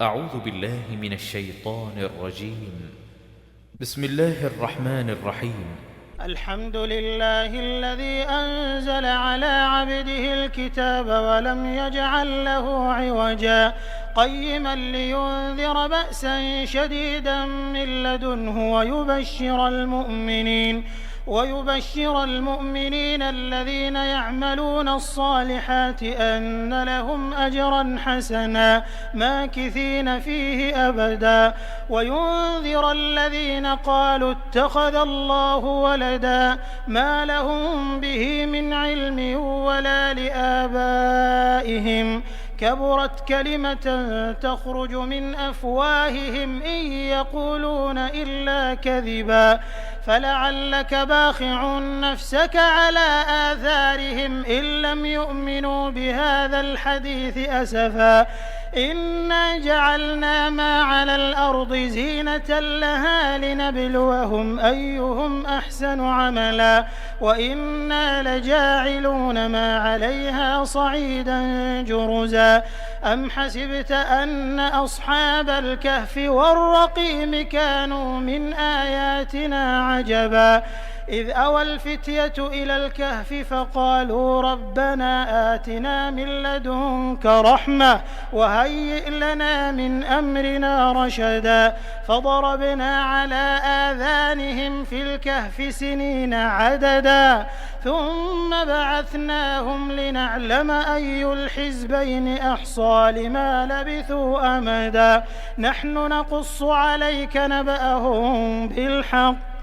أعوذ بالله من الشيطان الرجيم. بسم الله الرحمن الرحيم. الحمد لله الذي أنزل على عبده الكتاب ولم يجعل له عوجا قيما لينذر بأسا شديدا من لدنه ويبشر المؤمنين الذين يعملون الصالحات أن لهم أجرا حسنا ماكثين فيه أبدا وينذر الذين قالوا اتخذ الله ولدا ما لهم به من علم ولا لآبائهم كبرت كلمة تخرج من أفواههم إن يقولون إلا كذبا فلعلك باخع نفسك على آثارهم إن لم يؤمنوا بهذا الحديث أسفا إنا جعلنا ما على الأرض زينة لها لنبلوهم أيهم أحسن عملا وإنا لجاعلون ما عليها صعيدا جرزا أم حسبت أن أصحاب الكهف والرقيم كانوا من آياتنا عجبا إذ أوى الفتية إلى الكهف فقالوا ربنا آتنا من لدنك رحمة وهيئ لنا من أمرنا رشدا فضربنا على آذانهم في الكهف سنين عددا ثم بعثناهم لنعلم أي الحزبين أحصى لما لبثوا أمدا نحن نقص عليك نبأهم بالحق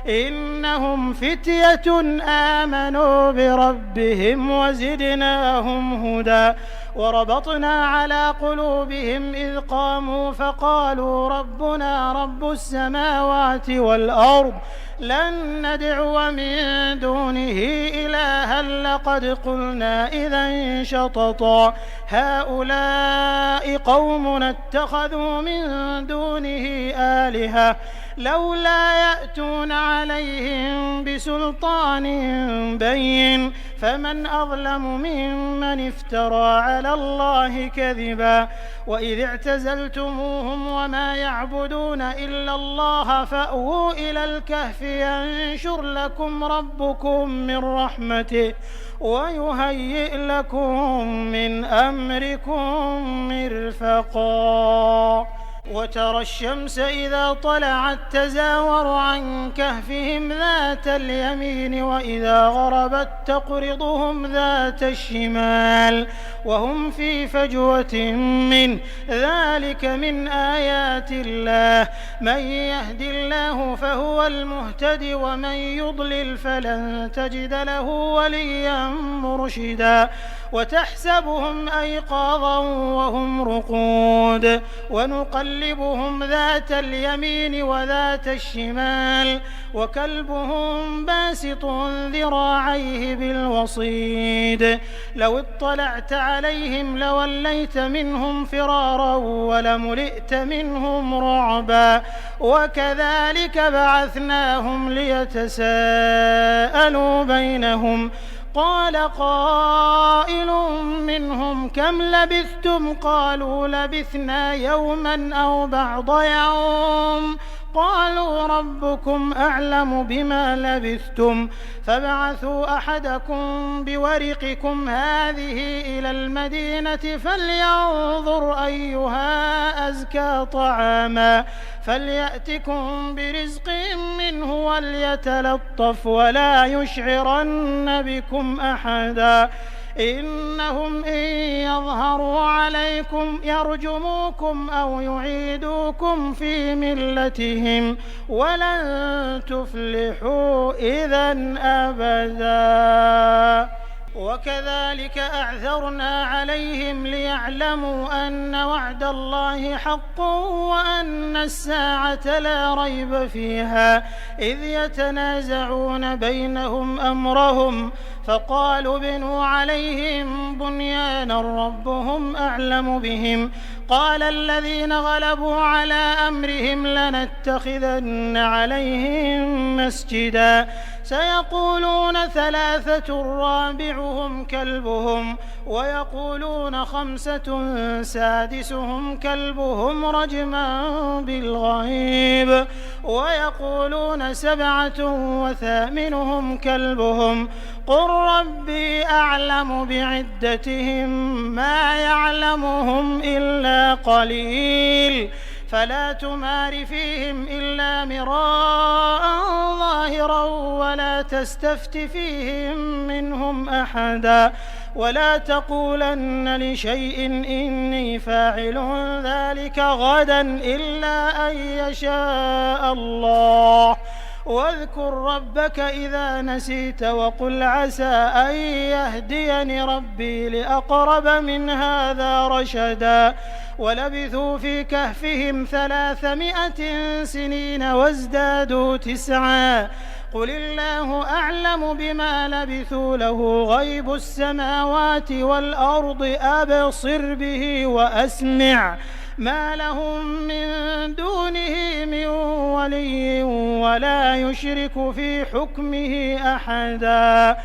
إنهم فتية آمنوا بربهم وزدناهم هدى وربطنا على قلوبهم إذ قاموا فقالوا ربنا رب السماوات والأرض لن ندعو من دونه إلها لقد قلنا إذا شططا هؤلاء قومنا اتخذوا من دونه آلهة لولا يأتون عليهم بسلطان بين فمن أظلم ممن افترى على الله كذبا وإذ اعتزلتموهم وما يعبدون إلا الله فأووا إلى الكهف ينشر لكم ربكم من رحمته ويهيئ لكم من أمركم مرفقا وترى الشمس إذا طلعت تزاور عن كهفهم ذات اليمين وإذا غربت تقرضهم ذات الشمال وهم في فجوة منه ذلك من آيات الله من يهد الله فهو المهتد ومن يضلل فلن تجد له وليا مرشدا وتحسبهم أيقاظا وهم رقود ونقلبهم ذات اليمين وذات الشمال وكلبهم باسط ذراعيه بالوصيد لو اطلعت عليهم لوليت منهم فرارا ولملئت منهم رعبا وكذلك بعثناهم ليتساءلوا بينهم قال قائل منهم كم لبثتم قالوا لبثنا يوما أو بعض يوم قالوا ربكم أعلم بما لبثتم فابعثوا أحدكم بورقكم هذه إلى المدينة فلينظر أيها أزكى طعاما فليأتكم برزق منه وليتلطف ولا يشعرن بكم أحدا إنهم إن يظهروا عليكم يرجموكم أو يعيدوكم في ملتهم ولن تفلحوا إذا أبدا وكذلك أعثرنا عليهم ليعلموا أن وعد الله حق وأن الساعة لا ريب فيها إذ يتنازعون بينهم أمرهم فقالوا ابنوا عليهم بنيانا ربهم أعلم بهم قال الذين غلبوا على أمرهم لنتخذن عليهم مسجدا سيقولون ثلاثة رابعهم كلبهم ويقولون خمسة سادسهم كلبهم رجما بالغيب ويقولون سبعة وثامنهم كلبهم قل ربي أعلم بعدتهم ما يعلمهم إلا قليل فلا تمار فيهم إلا مراء ظاهرا ولا تستفت فيهم منهم أحدا ولا تقولن لشيء إني فاعل ذلك غدا إلا أن يشاء الله واذكر ربك إذا نسيت وقل عسى أن يهديني ربي لأقرب من هذا رشدا ولبثوا في كهفهم 300 سنين وازدادوا 9 قل الله أعلم بما لبثوا له غيب السماوات والأرض أبصر به وأسمع ما لهم من دونه من ولي ولا يشرك في حكمه أحدا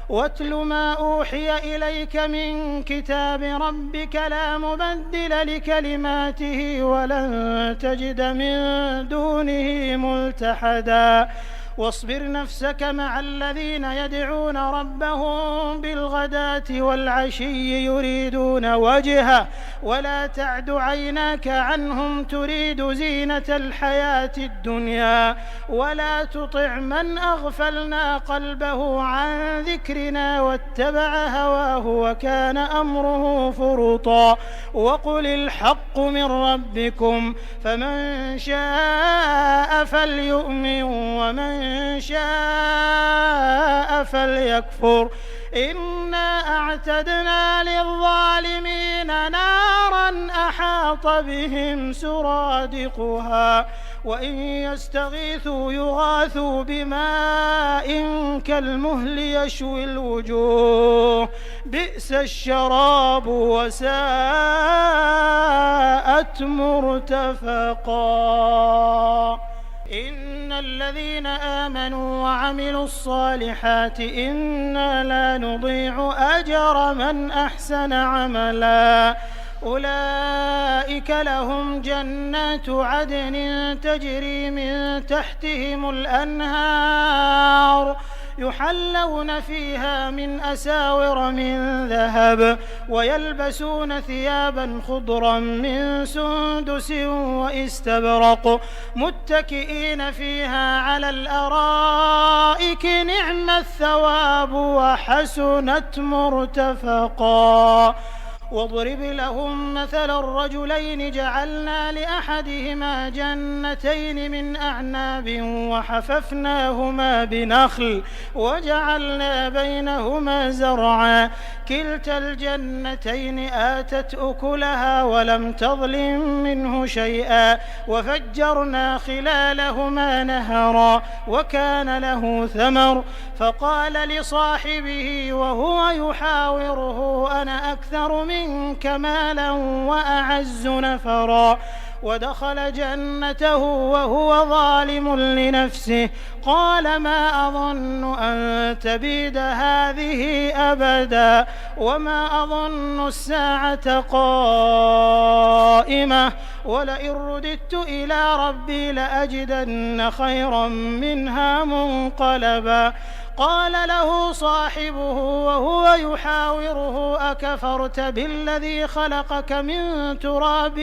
واتل ما أوحي إليك من كتاب ربك لا مبدل لكلماته ولن تجد من دونه ملتحدا واصبر نفسك مع الذين يدعون ربهم بالغداة والعشي يريدون وجهه ولا تعد عيناك عنهم تريد زينة الحياة الدنيا ولا تطع من أغفلنا قلبه عن ذكرنا واتبع هواه وكان أمره فرطا وقل الحق من ربكم فمن شاء فليؤمن ومن شاء فليكفر إنا أعتدنا للظالمين نارا أحاط بهم سرادقها وإن يستغيثوا يغاثوا بماء كالمهل يشوي الوجوه بئس الشراب وساءت مرتفقا إن الذين آمنوا وعملوا الصالحات إنا لا نضيع أجر من أحسن عملا أولئك لهم جنات عدن تجري من تحتهم الأنهار يحلون فيها من أساور من ذهب ويلبسون ثيابا خضرا من سندس واستبرق متكئين فيها على الأرائك نعم الثواب وحسنت مرتفقا واضرب لهم مثل الرجلين جعلنا لأحدهما جنتين من أعناب وحففناهما بنخل وجعلنا بينهما زرعا كلتا الجنتين آتت أكلها ولم تظلم منه شيئا وفجرنا خلالهما نهرا وكان له ثمر فقال لصاحبه وهو يحاوره أنا أكثر منك مالا وأعز نفرا ودخل جنته وهو ظالم لنفسه قال ما أظن أن تبيد هذه أبدا وما أظن الساعة قائمة ولئن رددت إلى ربي لأجدن خيرا منها منقلبا قال له صاحبه وهو يحاوره أكفرت بالذي خلقك من تراب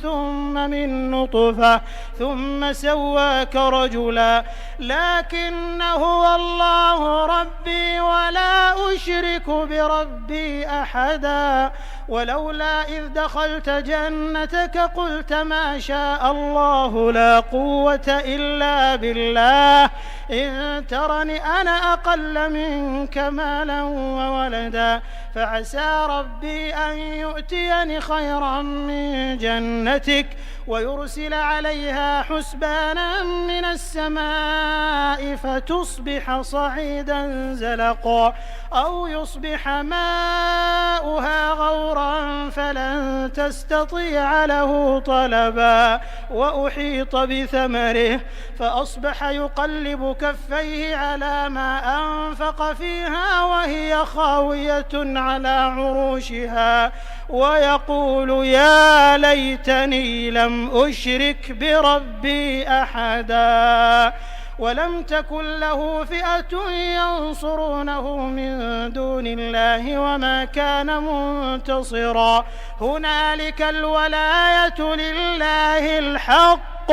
ثم من نطفة ثم سواك رجلا لكن هو الله ربي ولا أشرك بربي أحدا ولولا إذ دخلت جنتك قلت ما شاء الله لا قوة إلا بالله إن ترني أنا أقل منك مالا وولدا فعسى ربي أن يؤتيني خيرا من جنتك ويرسل عليها حسبانا من السماء فتصبح صعيدا زلقا أو يصبح ماؤها غورا فلن تستطيع له طلبا وأحيط بثمره فأصبح يقلب كفيه على ما أنفق فيها وهي خاوية على عروشها ويقول يا ليتني لم أشرك بربي أحدا ولم تكن له فئة ينصرونه من دون الله وما كان منتصرا هنالك الولاية لله الحق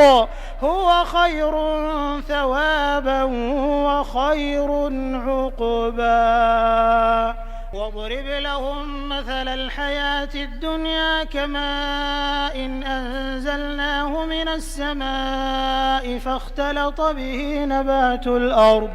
هو خير ثوابا وخير عقبا واضرب لهم مثل الحياة الدنيا كماء إن أنزلناه من السماء فاختلط به نبات الأرض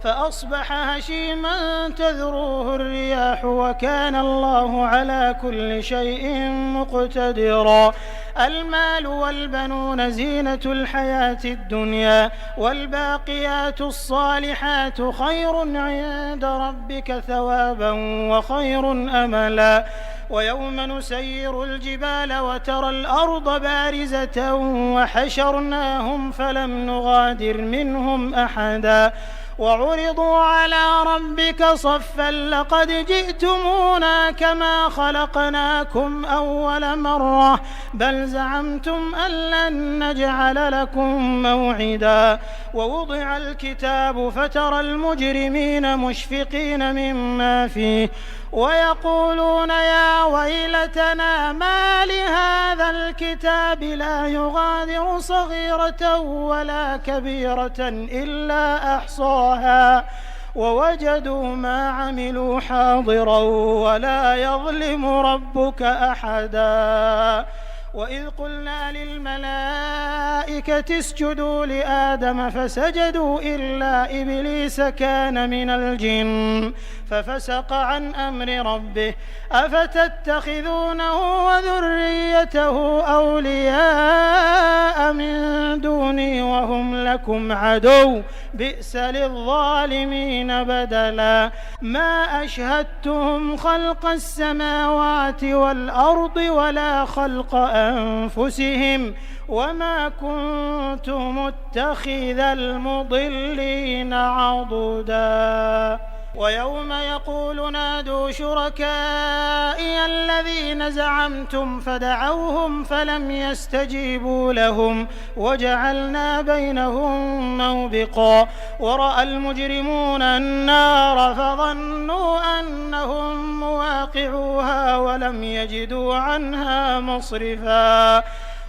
فأصبح هشيما تذروه الرياح وكان الله على كل شيء مقتدرا المال والبنون زينة الحياة الدنيا والباقيات الصالحات خير عند ربك ثوابا وخير أملا ويوم نسير الجبال وترى الأرض بارزة وحشرناهم فلم نغادر منهم أحدا وعرضوا على ربك صفا لقد جئتمونا كما خلقناكم أول مرة بل زعمتم أن لن نجعل لكم موعدا ووضع الكتاب فترى المجرمين مشفقين مما فيه ويقولون يا ويلتنا ما لهذا الكتاب لا يغادر صغيرة ولا كبيرة إلا أحصاها ووجدوا ما عملوا حاضرا ولا يظلم ربك أحدا وإذ قلنا للملائكة اسجدوا لآدم فسجدوا إلا إبليس كان من الجن ففسق عن أمر ربه أفتتخذونه وذريته أولياء من دوني وهم لكم عدو بئس للظالمين بدلا ما أشهدتهم خلق السماوات والأرض ولا خلق أنفسهم وما كنت متخذ المضلين عضدا ويوم يقول نادوا شركائي الذين زعمتم فدعوهم فلم يستجيبوا لهم وجعلنا بينهم موبقا ورأى المجرمون النار فظنوا أنهم مواقعوها ولم يجدوا عنها مصرفا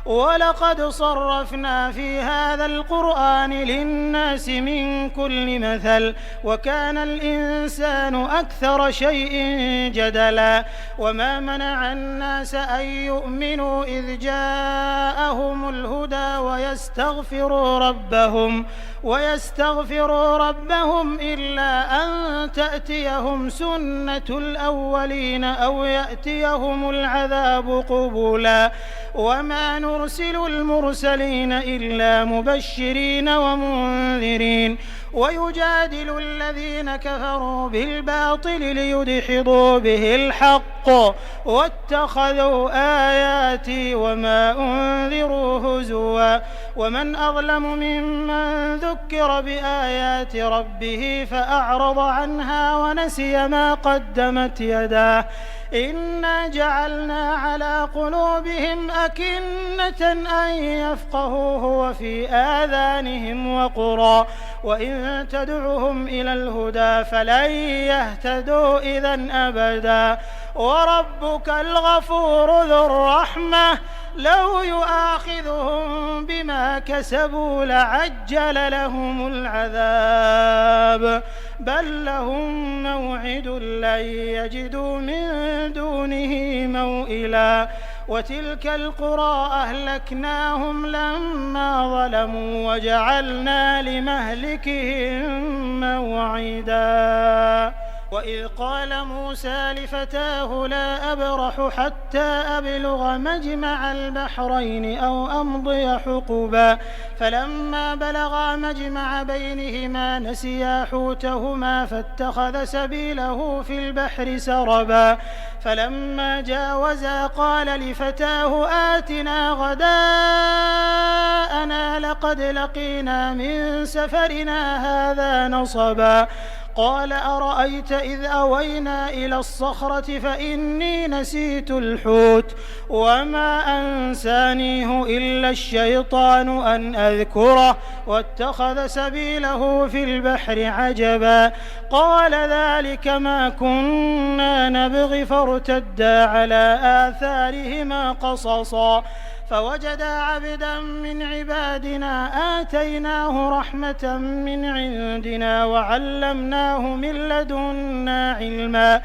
ولقد صرفنا في هذا القرآن للناس من كل مثل وكان الإنسان أكثر شيء جدلا وما منع الناس أن يؤمنوا إذ جاءهم الهدى ويستغفروا ربهم إلا أن تأتيهم سنة الأولين أو يأتيهم العذاب قبلا وما نرسل المرسلين إلا مبشرين ومنذرين ويجادل الذين كفروا بالباطل ليدحضوا به الحق واتخذوا آياتي وما أنذروا هزوا ومن أظلم ممن ذكر بآيات ربه فأعرض عنها ونسي ما قدمت يداه إنا جعلنا على قلوبهم أكنة أن يفقهوه وفي آذانهم وقرا وإن تدعهم إلى الهدى فلن يهتدوا إذا أبدا وربك الغفور ذو الرحمة لو يؤاخذهم بما كسبوا لعجل لهم العذاب بل لهم موعد لن يجدوا من دونه موئلا وتلك القرى أهلكناهم لما ظلموا وجعلنا لمهلكهم موعدا وإذ قال موسى لفتاه لا أبرح حتى أبلغ مجمع البحرين أو أمضي حقبا فلما بلغا مجمع بينهما نسيا حوتهما فاتخذ سبيله في البحر سربا فلما جاوزا قال لفتاه آتنا غداءنا لقد لقينا من سفرنا هذا نصبا قال أرأيت إذ أوينا إلى الصخرة فإني نسيت الحوت وما أنسانيه إلا الشيطان أن أذكره واتخذ سبيله في البحر عجبا قال ذلك ما كنا نبغي فارتدا على آثارهما قصصا فوجدا عبدا من عبادنا آتيناه رحمة من عندنا وعلمناه من لدنا علما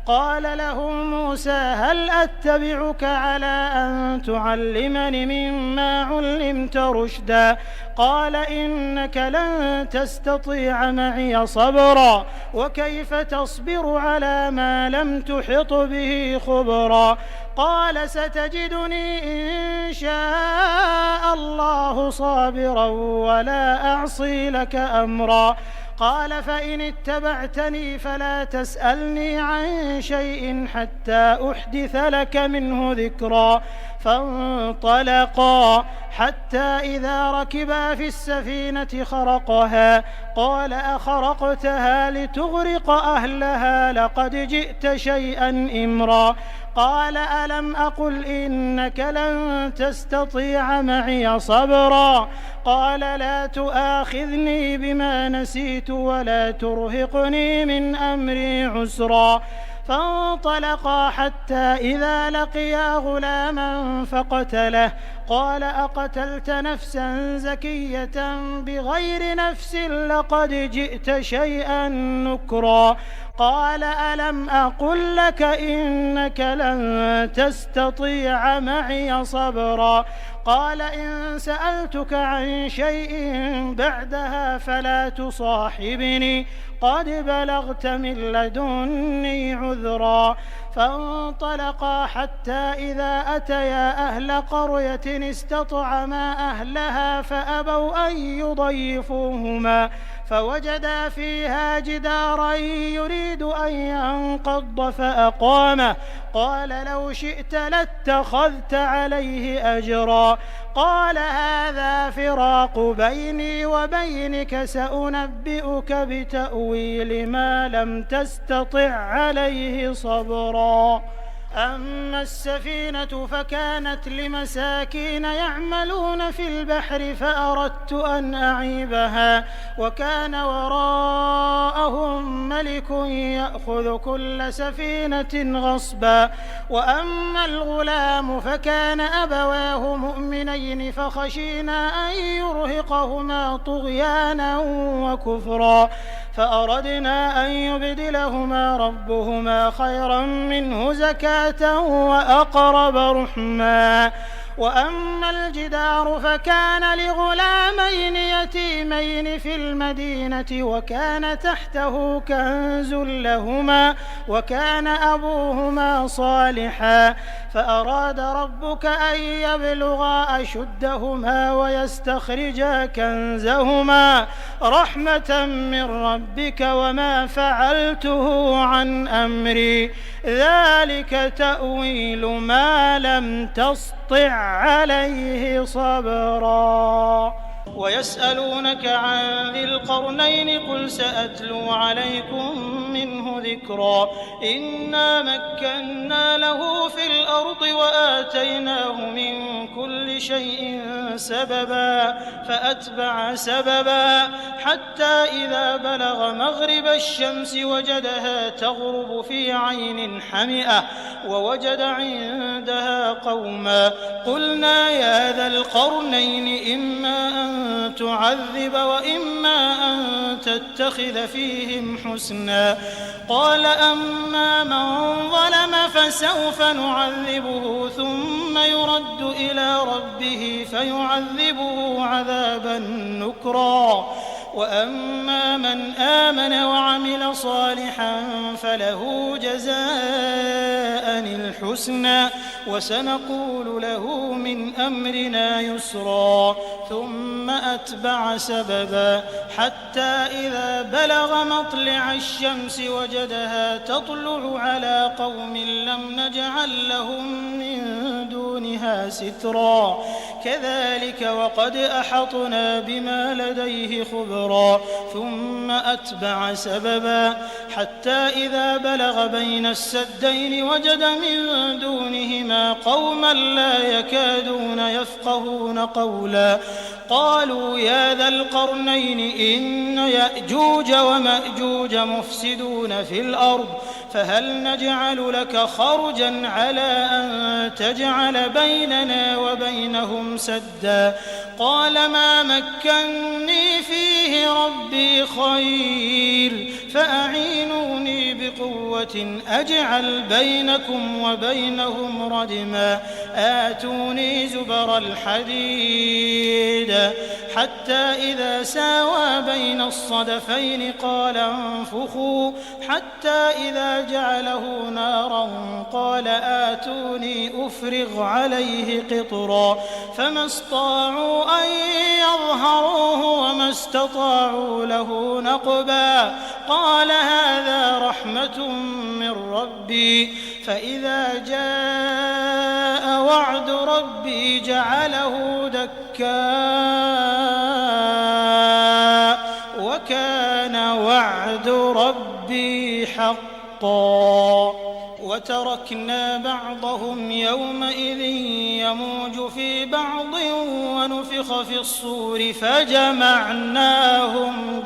قال له موسى هل أتبعك على أن تعلمني مما علمت رشدا قال إنك لن تستطيع معي صبرا وكيف تصبر على ما لم تحط به خبرا قال ستجدني إن شاء الله صابرا ولا أعصي لك أمرا قال فإن اتبعتني فلا تسألني عن شيء حتى أحدث لك منه ذكرا فانطلقا حتى إذا ركبا في السفينة خرقها قال أخرقتها لتغرق أهلها لقد جئت شيئا إمرا قال ألم أقل إنك لن تستطيع معي صبرا قال لا تؤاخذني بما نسيت ولا ترهقني من أمري عسرا فانطلقا حتى إذا لقيا غلاما فقتله قال أقتلت نفسا زكية بغير نفس لقد جئت شيئا نكرا قال ألم أقل لك إنك لن تستطيع معي صبرا قال إن سألتك عن شيء بعدها فلا تصاحبني قد بلغت من لدني عذرا فانطلقا حتى إذا أتيا أهل قرية استطعما أهلها فأبوا أن يضيفوهما فوجدا فيها جدارا يريد أن ينقض فأقامه قال لو شئت لاتخذت عليه أجرا قال هذا فراق بيني وبينك سأنبئك بتأويل ما لم تستطع عليه صبرا أما السفينة فكانت لمساكين يعملون في البحر فأردت أن أعيبها وكان وراءهم ملك يأخذ كل سفينة غصبا وأما الغلام فكان أبواه مؤمنين فخشينا أن يرهقهما طغيانا وكفرا فأردنا أن يبدلهما ربهما خيرا منه زكاة وأقرب رحما وأما الجدار فكان لغلامين يتيمين في المدينة وكان تحته كنز لهما وكان أبوهما صالحا فأراد ربك أن يبلغا أشدهما ويستخرجا كنزهما رحمة من ربك وما فعلته عن أمري ذلك تأويل ما لم تسطع عليه صبرا ويسألونك عن ذي القرنين قل سأتلو عليكم منه ذكرا إنا مكنا له في الأرض وآتيناه من كل شيء سببا فأتبع سببا حتى إذا بلغ مغرب الشمس وجدها تغرب في عين حمئة ووجد عندها قوما قلنا يا ذا القرنين إما أن تعذب وإما أن تتخذ فيهم حسنا قال أما من ظلم فسوف نعذبه ثم يرد إلى ربه فيعذبه عذابا نكرا وأما من آمن وعمل صالحا فله جزاء الحسنى وسنقول له من أمرنا يسرا ثم أتبع سببا حتى إذا بلغ مطلع الشمس وجدها تطلع على قوم لم نجعل لهم من دونها سترا كذلك وقد أحطنا بما لديه خبرا ثم أتبع سببا حتى إذا بلغ بين السدين وجد من دونهما قوما لا يكادون يفقهون قولا قالوا يا ذا القرنين إن يأجوج ومأجوج مفسدون في الأرض فهل نجعل لك خرجا على أن تجعل بيننا وبينهم سدا قال ما مكني فيه ربي خير فأعينوني بقوة أجعل بينكم وبينهم ردما آتوني زبر الحديد حتى إذا ساوى بين الصدفين قال انفخوا حتى إذا جعله نارا قال آتوني أفرغ عليه قطرا فما استطاعوا أن يظهروه وما استطاعوا له نقبا قال هذا رحمة من ربي فإذا جاء وعد ربي جعله دكاء وكان وعد ربي حقا وتركنا بعضهم يومئذ يموج في بعض ونفخ في الصور فجمعناهم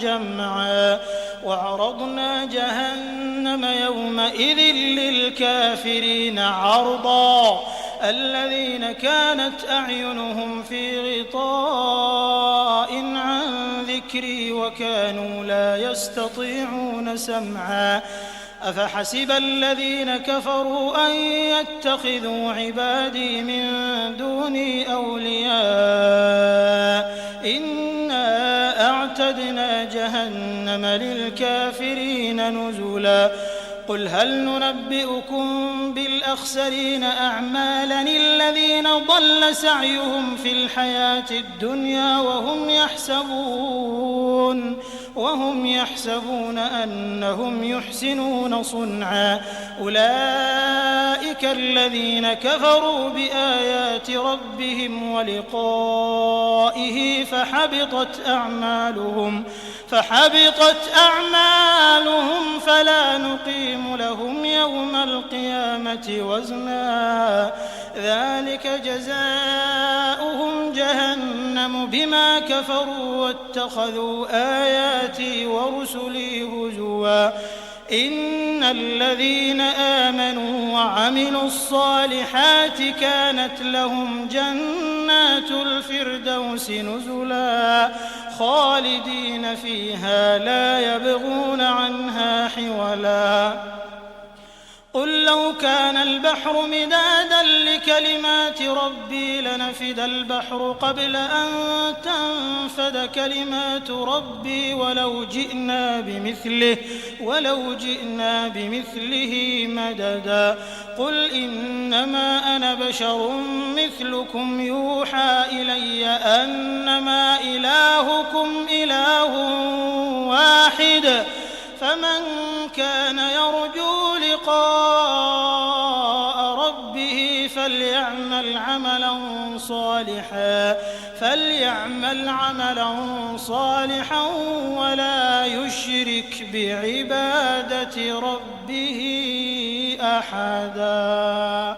جمعا وعرضنا جهنم يومئذ للكافرين عرضا الذين كانت أعينهم في غطاء عن ذكري وكانوا لا يستطيعون سمعا أفحسب الذين كفروا أن يتخذوا عبادي من دوني أولياء إنا أعتدنا جهنم للكافرين نزلا قل هل ننبئكم بالأخسرين أعمالا الذين ضل سعيهم في الحياة الدنيا وهم يحسبون أنهم يحسنون صنعا أولئك الذين كفروا بآيات ربهم ولقائه فحبطت أعمالهم فلا نقيم لهم يوم القيامة وزنا ذلك جزاؤهم جهنم بما كفروا واتخذوا آياتي ورسلي هزوا إن الذين آمنوا وعملوا الصالحات كانت لهم جنات الفردوس نزلا خالدين فيها لا يبغون عنها حولا قل لو كان البحر مدادا لكلمات ربي لنفد البحر قبل أن تنفد كلمات ربي ولو جئنا بمثله مددا قل إنما أنا بشر مثلكم يوحى إلي أنما إلهكم إله واحد فمن كان يرجو لقاء ربه فليعمل عملا صالحا ولا يشرك بعبادة ربه أحدا.